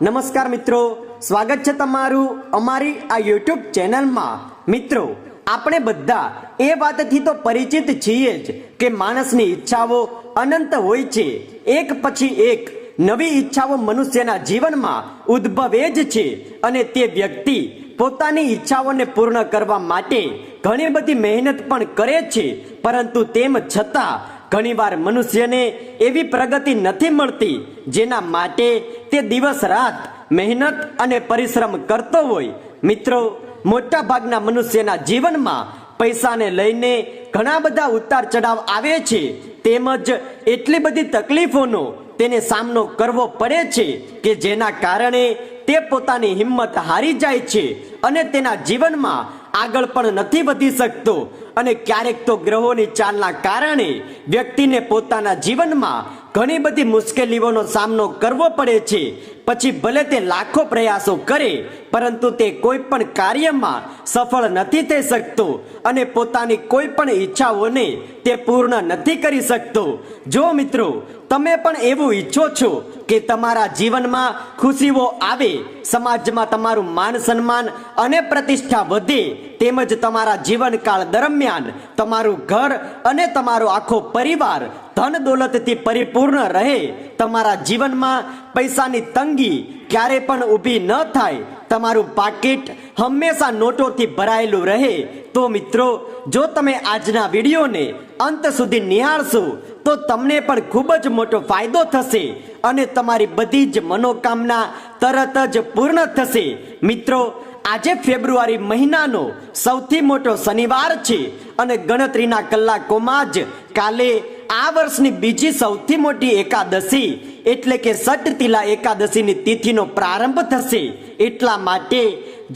નમસ્કાર મિત્રો, સ્વાગત છે તમારું અમારી આ યુટ્યુબ ચેનલમાં। મિત્રો, આપણે બધા એ વાતથી તો પરિચિત છીએ જ કે માણસની ઈચ્છાઓ અનંત હોય છે। એક પછી એક નવી ઈચ્છાઓ મનુષ્યના જીવનમાં ઉદ્ભવે જ છે અને તે વ્યક્તિ પોતાની ઈચ્છાઓને પૂર્ણ કરવા માટે ઘણી બધી મહેનત પણ કરે છે, પરંતુ તેમ છતાં ઘણીવાર મનુષ્યને એવી પ્રગતિ નથી મળતી જેના માટે તે દિવસ રાત મહેનત અને પરિશ્રમ કરતો હોય। મિત્રો, મોટા ભાગના મનુષ્યના જીવનમાં પૈસાને લઈને ઘણા બધા ઉતાર ચઢાવ આવે છે, તેમજ એટલી બધી તકલીફોનો તેને સામનો કરવો પડે છે કે જેના કારણે તે પોતાની હિંમત હારી જાય છે અને તેના જીવનમાં આગળ પણ નથી વધી શકતો। અને ક્યારેક તો ગ્રહોની ચાલના કારણે વ્યક્તિને પોતાના જીવનમાં ઘણી બધી મુશ્કેલીઓનો સામનો કરવો પડે છે। પછી ભલે તે લાખો પ્રયાસો કરે, પરંતુ તે કોઈ પણ કાર્યમાં સફળ નથી થઈ શકતો અને પોતાની કોઈ પણ ઈચ્છાઓને તે પૂર્ણ નથી કરી શકતો। જો મિત્રો, તમે પણ એવું ઈચ્છો છો કે તમારા જીવનમાં ખુશીઓ આવે, સમાજમાં તમારું માન સન્માન અને પ્રતિષ્ઠા વધે, તેમજ તમારા જીવનકાળ દરમિયાન તમારું ઘર અને તમારો આખો પરિવાર ધન દોલતથી પરિપૂર્ણ રહે, તમારા જીવનમાં પૈસાની તંગી ક્યારે પણ ઊભી ન થાય, તમારું પાકીટ હંમેશા નોટોથી ભરાયેલું રહે, તો મિત્રો, જો તમે આજના વિડીયોને અંત સુધી નિહાળશો તો તમને પણ ખૂબ જ મોટો ફાયદો થશે અને તમારી બધી જ મનોકામના તરત જ પૂર્ણ થશે। મિત્રો, આજે ફેબ્રુઆરી મહિનાનો સૌથી મોટો શનિવાર છે અને ગણતરીના કલાકોમાં જ કાલે આ વર્ષની બીજી સૌથી મોટી એકાદશી એટલે કે ષટતિલા એકાદશીની તિથિનો પ્રારંભ થશે। એટલા માટે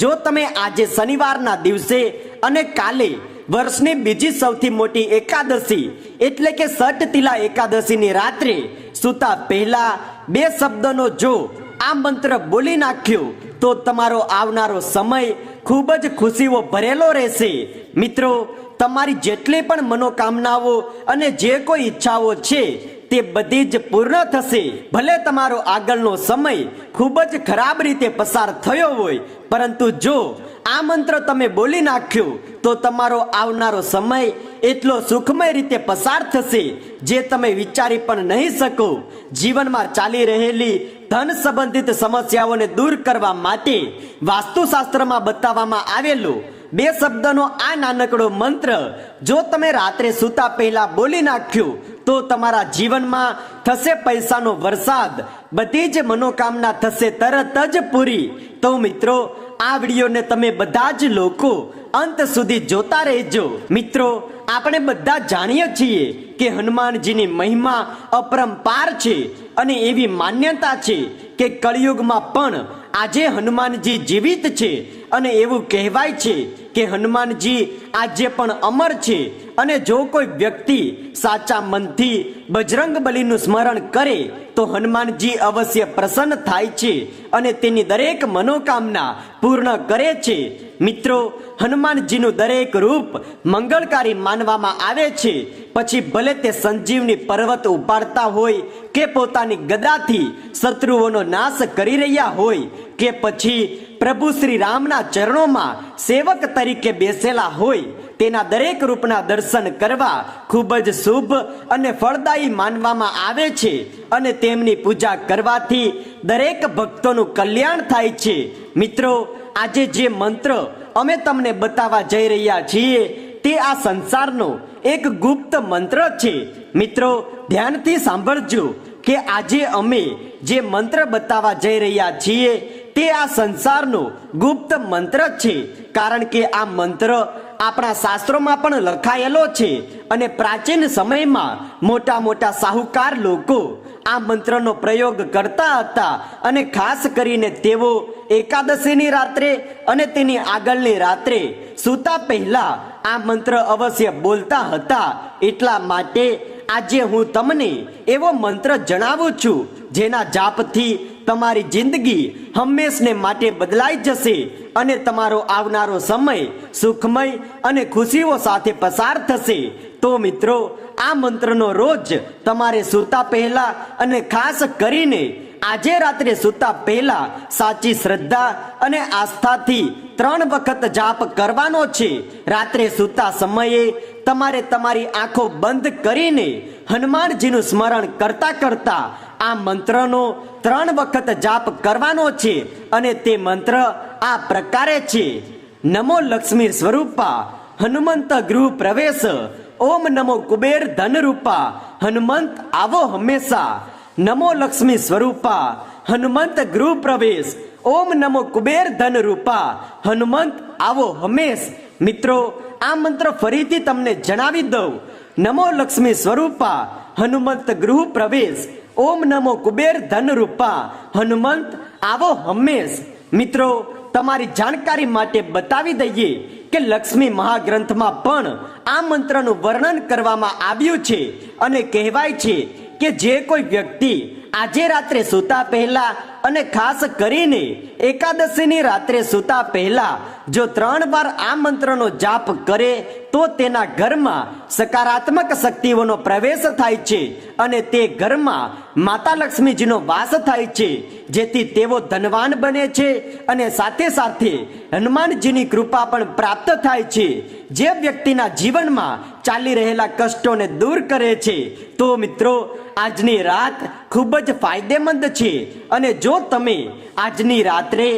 જો તમે આજે શનિવારના દિવસે અને કાલે વર્ષની બીજી સૌથી મોટી એકાદશી એટલે કે ષટતિલા એકાદશીની રાત્રે સૂતા પહેલા 2 શબ્દનો જો આ મંત્ર બોલી નાખ્યો તો તમારો આવનારો સમય ખૂબ જ ખુશીઓ ભરેલો રહેશે। મિત્રો, તમારી જેટલી પણ મનોકામનાઓ અને જે કોઈ ઈચ્છાઓ છે તે બધી જ પૂર્ણ થશે। ભલે તમારો આગળનો સમય ખૂબ જ ખરાબ રીતે પસાર થયો હોય, પરંતુ જો આ મંત્ર તમે બોલી નાખ્યો તો તમારો આવનારો સમય એટલો સુખમય રીતે પસાર થશે જે તમે વિચારી પણ નહીં શકો। જીવનમાં ચાલી રહેલી ધન સંબંધિત સમસ્યાઓને દૂર કરવા માટે વાસ્તુશાસ્ત્રમાં બતાવવામાં આવેલો 2 શબ્દનો આ નાનકડો મંત્ર જો તમે રાત્રે સૂતા પહેલા બોલી નાખ્યો તો તમારા જીવનમાં થશે પૈસાનો વરસાદ, બધી જ મનોકામના થશે તરત જ પૂરી। તો મિત્રો, આ વિડીયોને તમે બધા જ લોકો અંત સુધી જોતા રહેજો। મિત્રો, આપણે બધા જાણીએ છીએ કે હનુમાનજીની મહિમા અપરંપાર છે અને એવી માન્યતા છે કે કળિયુગમાં પણ આજે હનુમાનજી જીવિત છે અને એવું કહેવાય છે કે હનુમાનજી આજે પણ અમર છે અને જો કોઈ વ્યક્તિ સાચા મનથી બજરંગબલીનું સ્મરણ કરે તો હનુમાનજી અવશ્ય પ્રસન્ન થાય છે અને તેની દરેક મનોકામના પૂર્ણ કરે છે। મિત્રો, હનુમાનજીનું દરેક રૂપ મંગળકારી માનવામાં આવે છે, પછી ભલે તે સંજીવની પર્વત ઉપાડતા હોય કે પોતાની ગદાથી શત્રુઓનો નાશ કરી રહ્યા હોય કે પછી પ્રભુ શ્રી રામના ચરણોમાં સેવક તરીકે બેસેલા હોય, તેના દરેક રૂપના દર્શન કરવા ખૂબ જ શુભ અને ફળદાયી માનવામાં આવે છે અને તેમની પૂજા કરવાથી દરેક ભક્તોનું કલ્યાણ થાય છે। મિત્રો, આજે જે મંત્ર અમે તમને બતાવવા જઈ રહ્યા છીએ તે આ સંસારનો એક ગુપ્ત મંત્ર છે। મિત્રો, ધ્યાનથી સાંભળજો કે આજે અમે જે મંત્ર બતાવવા જઈ રહ્યા છીએ તે આ સંસારનો ગુપ્ત મંત્ર છે, કારણ કે આ મંત્ર આપણા શાસ્ત્રોમાં પણ લખાયેલો છે અને પ્રાચીન સમયમાં મોટા મોટા સાહુકાર લોકો આ મંત્રનો પ્રયોગ કરતા હતા અને ખાસ કરીને તેઓ એકાદશીની રાત્રે અને તેની આગળની રાત્રે સૂતા પહેલા આ મંત્ર અવશ્ય બોલતા હતા। એટલા માટે આજે હું તમને એવો મંત્ર જણાવું છું જેના જાપથી તમારી જિંદગી હંમેશને માટે બદલાઈ જશે અને તમારો આવનારો સમય સુખમય અને ખુશીઓ સાથે પસાર થશે। તો મિત્રો, આ મંત્રનો રોજ તમારે સૂતા પહેલા અને ખાસ કરીને આજે રાત્રે સૂતા પહેલા સાચી શ્રદ્ધા અને આસ્થાથી 3 વખત જાપ કરવાનો છે. રાત્રે સૂતા સમયે તમારે તમારી આંખો બંધ કરીને હનુમાનજીનું સ્મરણ કરતા કરતા આ મંત્રનો 3 વખત જાપ કરવાનો છે. અને તે મંત્ર આ પ્રકારે છે: નમો લક્ષ્મી સ્વરૂપા હનુમંત ગૃહ પ્રવેશ, ઓમ નમો કુબેર ધન રૂપા હનુમંત આવો હંમેશા. નમો લક્ષ્મી સ્વરૂપા હનુમંત ગૃહ પ્રવેશ, ઓમ નમો કુબેર ધન રૂપા હનુમંત આવો હંમેશ. મિત્રો, આ મંત્ર ફરીથી તમને જણાવી દઉં: નમો લક્ષ્મી સ્વરૂપા હનુમંત ગૃહ પ્રવેશ, ઓમ નમો કુબેર ધન રૂપા હનુમંત આવો હંમેશ. મિત્રો, તમારી જાણકારી માટે બતાવી દઈએ કે લક્ષ્મી મહાગ્રંથમાં પણ આ મંત્રનું વર્ણન કરવામાં આવ્યું છે. અને કહેવાય છે કે જે કોઈ વ્યક્તિ આજે રાત્રે સૂતા પહેલા અને ખાસ કરીને એકાદશીની રાત્રે સૂતા પહેલા જો 3 વાર આ મંત્રનો જાપ કરે તો તેના ઘરમાં સકારાત્મક શક્તિઓનો પ્રવેશ થાય છે અને તે ઘરમાં માતા લક્ષ્મીજીનો વાસ થાય છે, જેથી તેઓ ધનવાન બને છે અને સાથે સાથે હનુમાનજીની કૃપા પણ પ્રાપ્ત થાય છે, જે વ્યક્તિના જીવનમાં ચાલી રહેલા કષ્ટોને દૂર કરે છે. તો મિત્રો, આજની રાત ખૂબ જ ફાયદેમંદ છે અને જો તમે આજની રાત્રે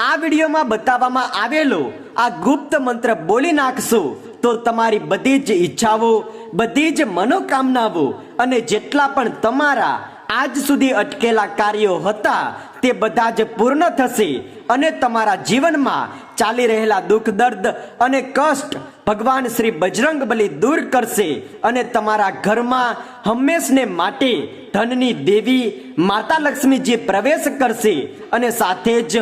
આ વિડીયોમાં બતાવવામાં આવેલો આ ગુપ્ત મંત્ર બોલી નાખશો તો તમારી બધી જ ઈચ્છાઓ, બધી જ મનોકામનાઓ અને જેટલા પણ તમારા આજ સુધી અટકેલા કાર્યો હતા તે બધા જ પૂર્ણ થશે અને તમારા જીવનમાં ચાલી રહેલા દુઃખ, દર્દ અને કષ્ટ ભગવાન શ્રી બજરંગબલી દૂર કરશે અને તમારા ઘરમાં હંમેશને માટે ધનની દેવી માતા લક્ષ્મીજી પ્રવેશ કરશે અને સાથે જ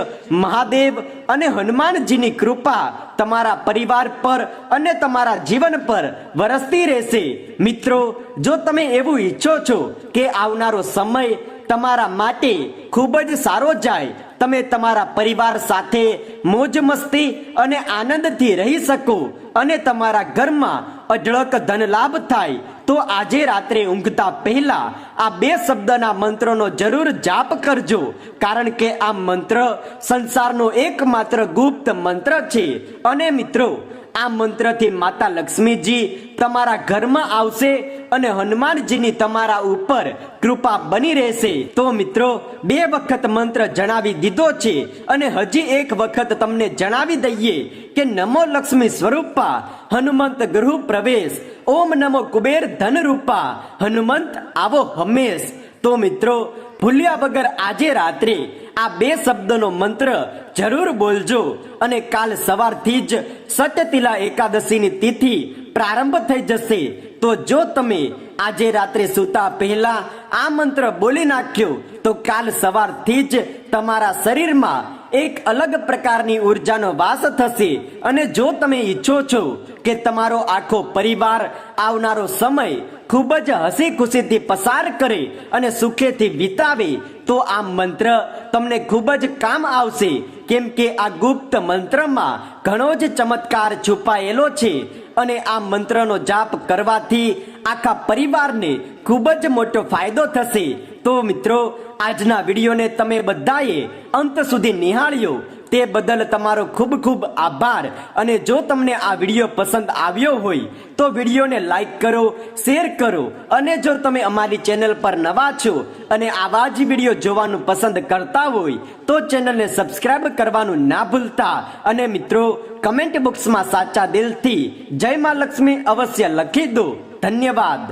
મહાદેવ અને હનુમાનજીની કૃપા તમારા પરિવાર પર અને તમારા જીવન પર વરસતી રહેશે. મિત્રો, જો તમે એવું ઈચ્છો છો કે આવનારો સમય તમારા માટે ખૂબ જ સારો જાય, તમે તમારા પરિવાર સાથે મોજ મસ્તી અને આનંદથી રહી શકો અને તમારા ઘરમાં અઢળક ધન લાભ થાય, તો આજે રાત્રે ઊંઘતા પહેલા આ 2 શબ્દના મંત્રોનો જરૂર જાપ કરજો. કારણ કે આ મંત્ર સંસારનો એકમાત્ર ગુપ્ત મંત્ર છે અને મિત્રો, આ મંત્રથી માતા લક્ષ્મીજી તમારા ઘરમાં આવશે અને હનુમાનજીની તમારા ઉપર કૃપા બની રહેશે. તો મિત્રો, 2 વખત મંત્ર જણાવી દીધો છે અને હજી એક વખત તમને જણાવી દઈએ કે નમો લક્ષ્મી સ્વરૂપા હનુમંત ગૃહ પ્રવેશ, ઓમ નમો કુબેર ધન રૂપા હનુમંત આવો હંમેશ. તો મિત્રો, ભૂલ્યા વગર આજે રાત્રે આ 2 શબ્દનો મંત્ર જરૂર બોલજો અને કાલ સવારથી જ સટતિલા એકાદશીની તિથિ પ્રારંભ થઈ જશે. તો જો તમે આજે રાત્રે સૂતા પહેલા આ મંત્ર બોલી નાખ્યો તો કાલ સવારથી જ તમારા શરીરમાં એક અલગ પ્રકારની ઉર્જાનો વાસ થશે અને જો તમે ઈચ્છો છો કે તમારો આખો પરિવાર આવનારો સમય ખૂબ જ હસી ખુશીથી પસાર કરે અને સુખેથી વિતાવે તો આ મંત્ર તમને ખૂબ જ કામ આવશે. કેમ કે આ ગુપ્ત મંત્રમાં ઘણો જ ચમત્કાર છુપાયેલો છે અને આ મંત્રનો જાપ કરવાથી આખા પરિવારને ખૂબ જ મોટો ફાયદો થશે. તો મિત્રો, આજના વિડીયોને તમે બધાએ અંત સુધી નિહાળ્યો તે બદલ તમારો ખૂબ ખૂબ આભાર. અને જો તમને આ વિડીયો પસંદ આવ્યો હોય તો વિડીયોને લાઈક કરો, શેર કરો અને જો તમે અમારી ચેનલ પર નવા છો અને આવા જ વિડીયો જોવાનું પસંદ કરતા હોય તો ચેનલને સબસ્ક્રાઇબ કરવાનું ના ભૂલતા. અને મિત્રો, કમેન્ટ બોક્સમાં સાચા દિલથી જય માં લક્ષ્મી અવશ્ય લખી દો. ધન્યવાદ.